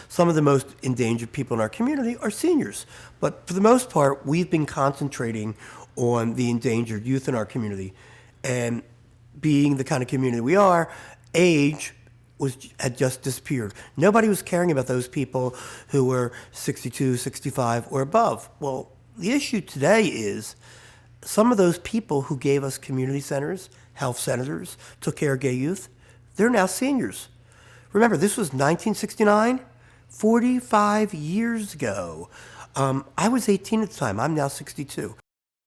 some of the most endangered people in our community are seniors. But for the most part, we've been concentrating on the endangered youth in our community. And being the kind of community we are, age had just disappeared. Nobody was caring about those people who were 62, 65, or above. Well, the issue today is some of those people who gave us community centers, health centers, took care of gay youth, they're now seniors. Remember, this was 1969, 45 years ago. I was 18 at the time. I'm now 62.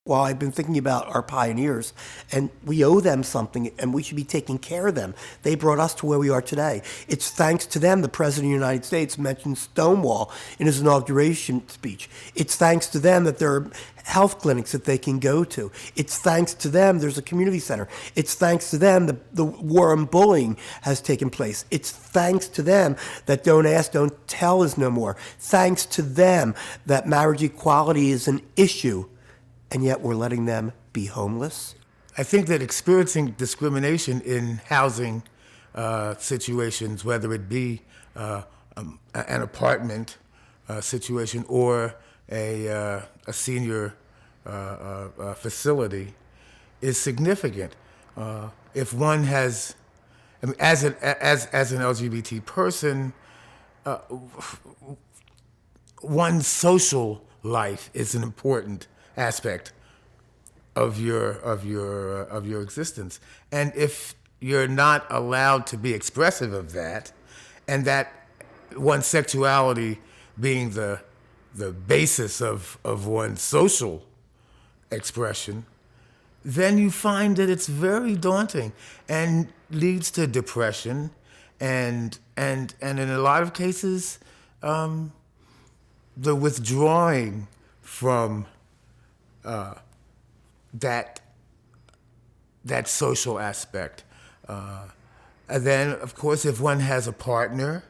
Well, I've been thinking about our pioneers, and we owe them something, and we should be taking care of them. They brought us to where we are today. It's thanks to them the President of the United States mentioned Stonewall in his inauguration speech. It's thanks to them that there are health clinics that they can go to. It's thanks to them there's a community center. It's thanks to them the war on bullying has taken place. It's thanks to them that Don't Ask, Don't Tell is no more. Thanks to them that marriage equality is an issue, and yet we're letting them be homeless. I think that experiencing discrimination in housing situations, whether it be an apartment situation or a senior facility, is significant. If one has, I mean, as an LGBT person, one's social life is an important aspect of your existence, and if you're not allowed to be expressive of that, and that one's sexuality being the basis of one's social expression, then you find that it's very daunting and leads to depression, and in a lot of cases, the withdrawing from that social aspect. And then, of course, if one has a partner,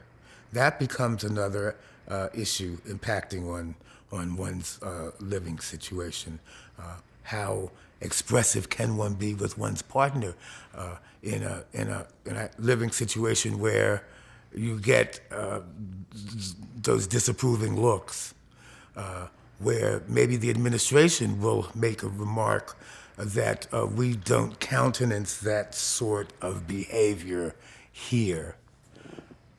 that becomes another issue impacting on one's living situation. How expressive can one be with one's partner in a living situation where you get those disapproving looks? Where maybe the administration will make a remark that we don't countenance that sort of behavior here.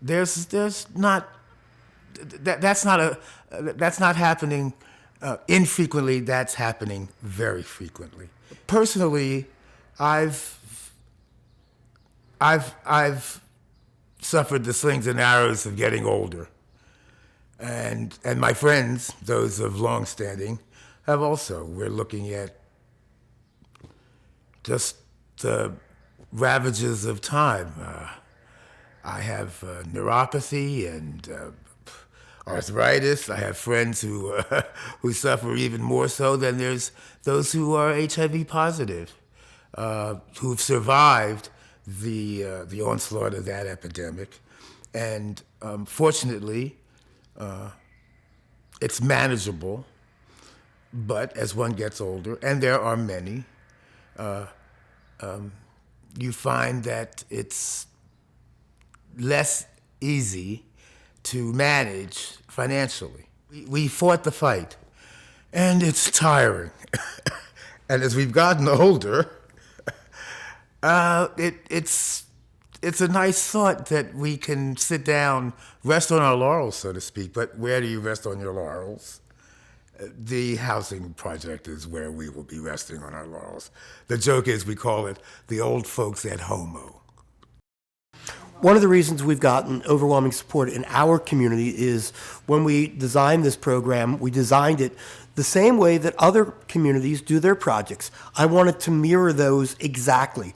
That's not happening infrequently. That's happening very frequently. Personally, I've suffered the slings and arrows of getting older. And my friends, those of long standing, have also. We're looking at just the ravages of time. I have neuropathy and arthritis. I have friends who suffer even more so than there's those who are HIV positive, who've survived the onslaught of that epidemic. And fortunately, it's manageable, but as one gets older, and there are many, you find that it's less easy to manage financially. We fought the fight, and it's tiring. And as we've gotten older, it's a nice thought that we can sit down, rest on our laurels, so to speak. But where do you rest on your laurels? The housing project is where we will be resting on our laurels. The joke is we call it the old folks at homo. One of the reasons we've gotten overwhelming support in our community is when we designed this program, we designed it the same way that other communities do their projects. I wanted to mirror those exactly,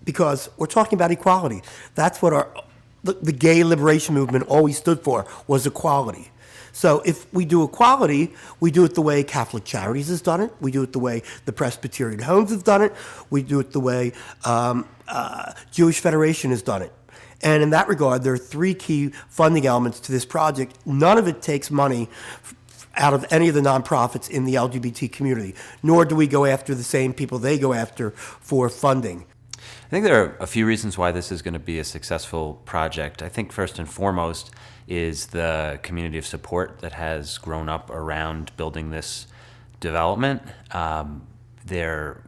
because we're talking about equality. That's what the gay liberation movement always stood for, was equality. So if we do equality, we do it the way Catholic Charities has done it. We do it the way the Presbyterian Homes have done it. We do it the way Jewish Federation has done it. And in that regard, there are three key funding elements to this project. None of it takes money out of any of the nonprofits in the LGBT community, nor do we go after the same people they go after for funding. think there are a few reasons why this is going to be a successful project. I think first and foremost is the community of support that has grown up around building this development.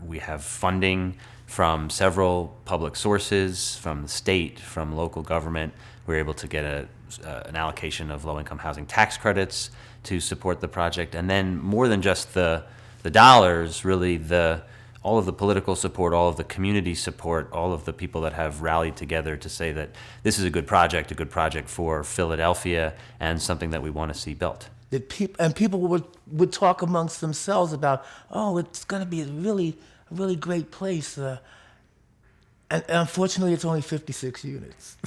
We have funding from several public sources, from the state, from local government. We're able to get an allocation of low-income housing tax credits to support the project. And then more than just the dollars, really all of the political support, all of the community support, all of the people that have rallied together to say that this is a good project for Philadelphia, and something that we want to see built. People would talk amongst themselves about, oh, it's going to be a really great place. And unfortunately, it's only 56 units.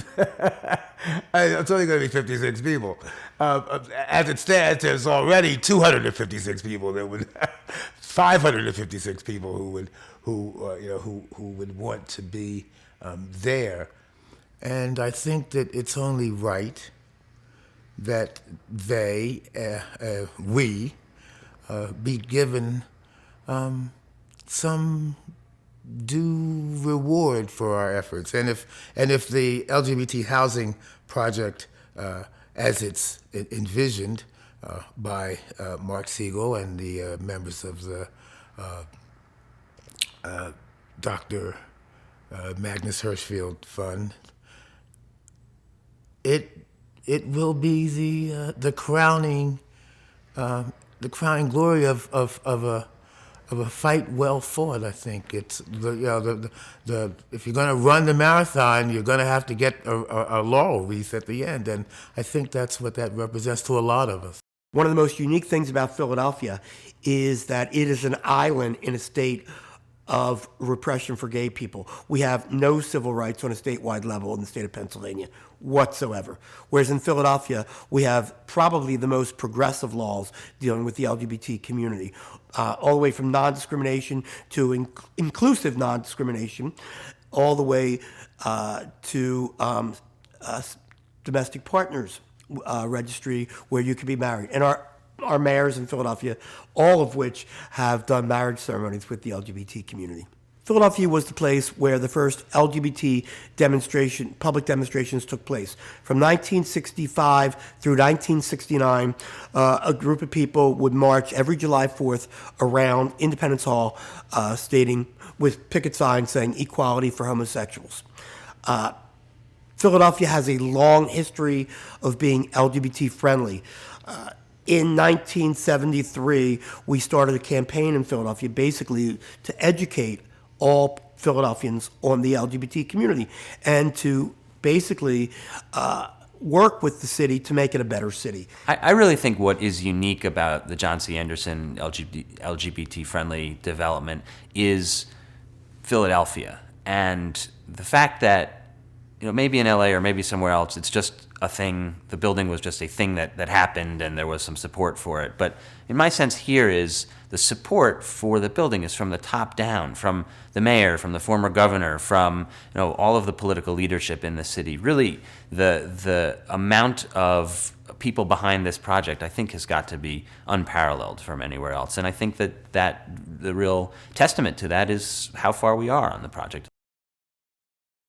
It's only going to be 56 people. As it stands, there's already 256 people that would, 556 people who would want to be there. And I think that it's only right that we be given some due reward for our efforts. And if the LGBT housing project, as it's envisioned by Mark Siegel and the members of the Dr. Magnus Hirschfield Fund, it will be the crowning glory of a fight well fought. I think it's if you're going to run the marathon, you're going to have to get a laurel wreath at the end, and I think that's what that represents to a lot of us. One of the most unique things about Philadelphia is that it is an island in a state of repression for gay people. We have no civil rights on a statewide level in the state of Pennsylvania whatsoever. Whereas in Philadelphia, we have probably the most progressive laws dealing with the LGBT community, all the way from non-discrimination to inclusive non-discrimination, all the way to domestic partners registry where you can be married. And our mayors in Philadelphia, all of which have done marriage ceremonies with the LGBT community. Philadelphia was the place where the first LGBT public demonstrations took place. From 1965 through 1969, a group of people would march every July 4th around Independence Hall, stating with picket signs saying equality for homosexuals. Philadelphia has a long history of being LGBT-friendly. In 1973, we started a campaign in Philadelphia basically to educate all Philadelphians on the LGBT community and to basically work with the city to make it a better city. I really think what is unique about the John C. Anderson LGBT-friendly development is Philadelphia, and the fact that maybe in LA or maybe somewhere else, it's just a thing. The building was just a thing that happened, and there was some support for it. But in my sense here is the support for the building is from the top down, from the mayor, from the former governor, from all of the political leadership in the city. Really, the amount of people behind this project, I think, has got to be unparalleled from anywhere else. And I think that the real testament to that is how far we are on the project.